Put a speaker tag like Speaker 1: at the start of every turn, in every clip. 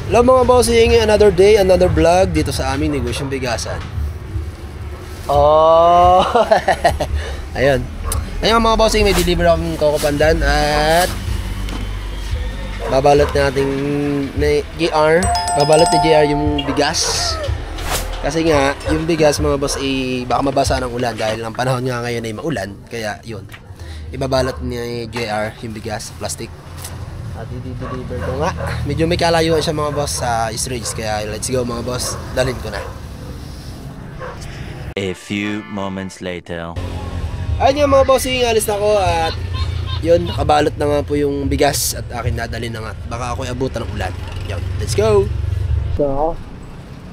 Speaker 1: Hello mga bossing, another day, another vlog dito sa aming negosyong bigasan. Oh, ayun. Ayun mga bossing, may deliver akong Coco Pandan at babalot nating JR. Babalot ni JR yung bigas. Kasi nga, yung bigas mga boss baka mabasa ng ulan dahil ang panahon nga ngayon ay maulan. Kaya yun, ibabalot ni JR yung bigas sa plastic. At i-deliver ko nga. Medyo may kalayuan siya mga boss sa Eastridge. Kaya let's go mga boss. Dalhin ko na.
Speaker 2: A few moments later.
Speaker 1: Ayun nga mga boss, alis na ako. At yun, nakabalot na nga po yung bigas. At akin nadalhin na nga. Baka ako'y abutan ng ulan. Yun, let's go. So,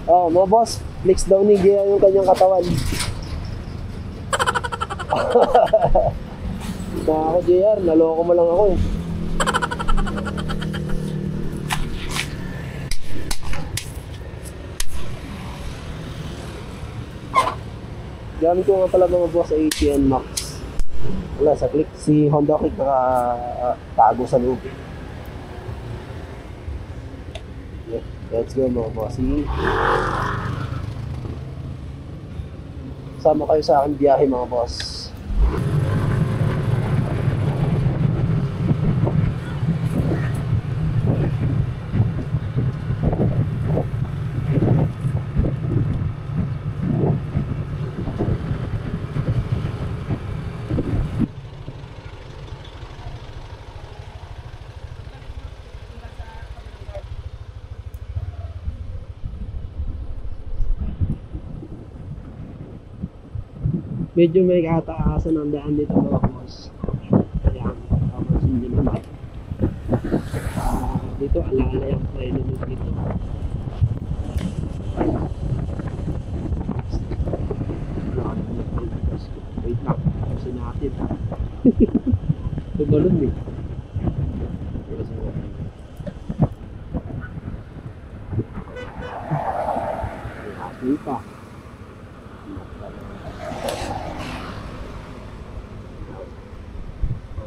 Speaker 1: mga boss, flex daw ni Gia yung kanyang katawan. Ako JR, naloko mo lang ako eh. Gamit ko nga pala mga boss ay ATN Max. Wala sa click, si Honda Click nakatago sa loob. Yeah, let's go mga boss. Sama kayo sa aking biyahe mga boss. Medyo may kataasan ang daan dito mga boss. Ayan, tapos hindi naman. Dito alalay ang preno dito. Wait lang, kasi natin. Tumalon eh. Hindi pa.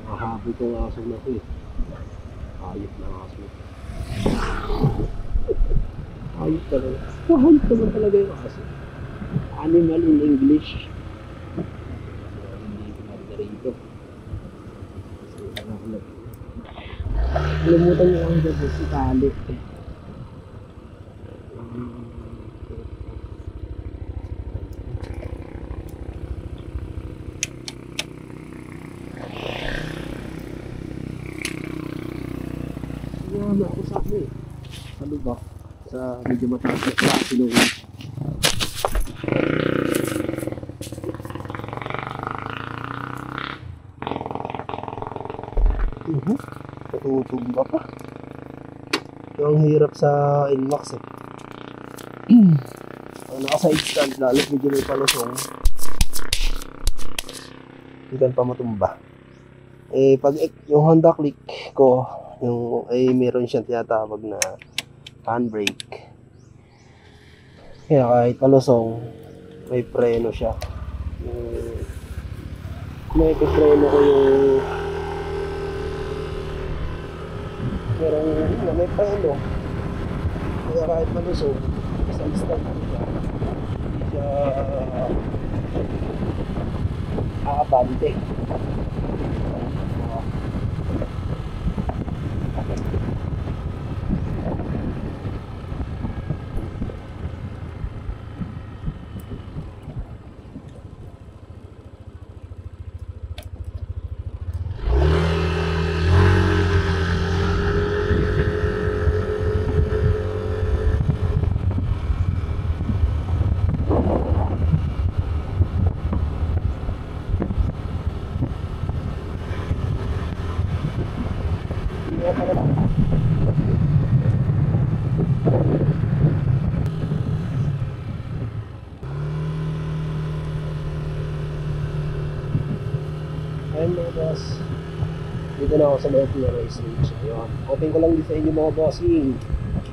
Speaker 1: Mahabi ko ng aso na ito eh. Hayop na aso. Hayop talaga. Hayop naman talaga yung aso. Animal in English. Hindi ko nagdarito. Lumutan nyo ang dyan si Tali. Wala ako sa akin eh. Sa lubak. Sa medyo mataas na sa silungan. Tututog ba pa? Yung hirap sa Inmax eh. Ang naka-side stand lalo medyo may palusong. Hindi kan pa matumba. Pag yung Honda Click ko yung meron siyang tinatawag na handbrake. Kaya kahit palusong may preno siya. May preno ko yung may preno. Kaya kahit palusong sa stand siya hindi siya aabante. Ayun mga boss, dito na ako sa loob ng race stage. Ayun, open ko lang din sa inyo mga bossing.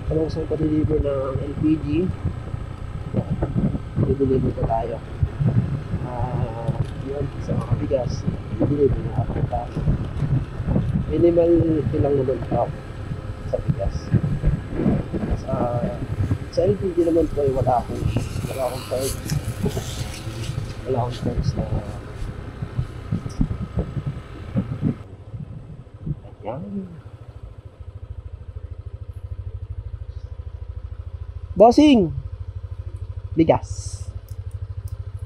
Speaker 1: Anong gusto ko deliver ng LPG, i-deliver ko tayo. Yun, sa mga kabigas, i-deliver na ako tayo. Minimal lang naman ako sa bigas. Sa LPG naman po ay wala akong charge. Wala akong charge na... Ayan. Bossing! Bigas.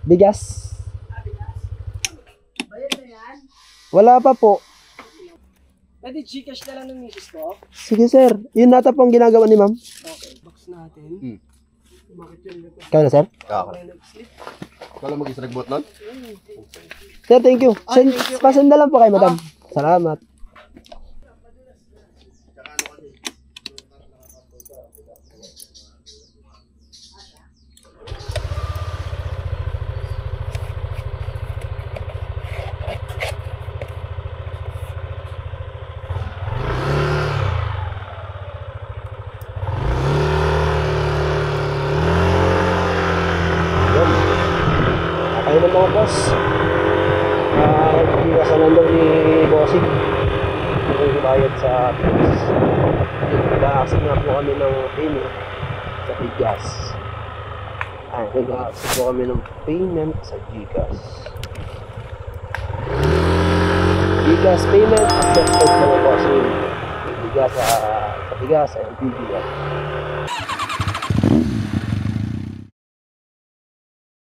Speaker 1: Bigas.
Speaker 3: Bayad na yan?
Speaker 1: Wala pa po.
Speaker 3: Pwede Gcash na lang ng misis ko?
Speaker 1: Sige sir, yun nata po ang ginagawa ni ma'am.
Speaker 3: Okay, box natin. Bakit yun?
Speaker 1: Kaya na sir?
Speaker 3: Nag-sleep?
Speaker 4: Kala mag-isa nagbot nun?
Speaker 1: Sir, thank you.
Speaker 3: Thank you.
Speaker 1: Pasend na lang po kay madam. Salamat. Kayo ng mga boss. Iwasanan daw ni Bossing yung bayad sa bigas. Nag-a-accept nga po kami ng payment sa bigas. Nag-a-accept po kami ng payment sa Gcash. Gcash payment accepted po ng Bossing. Bigas sa bigas, sa LPG.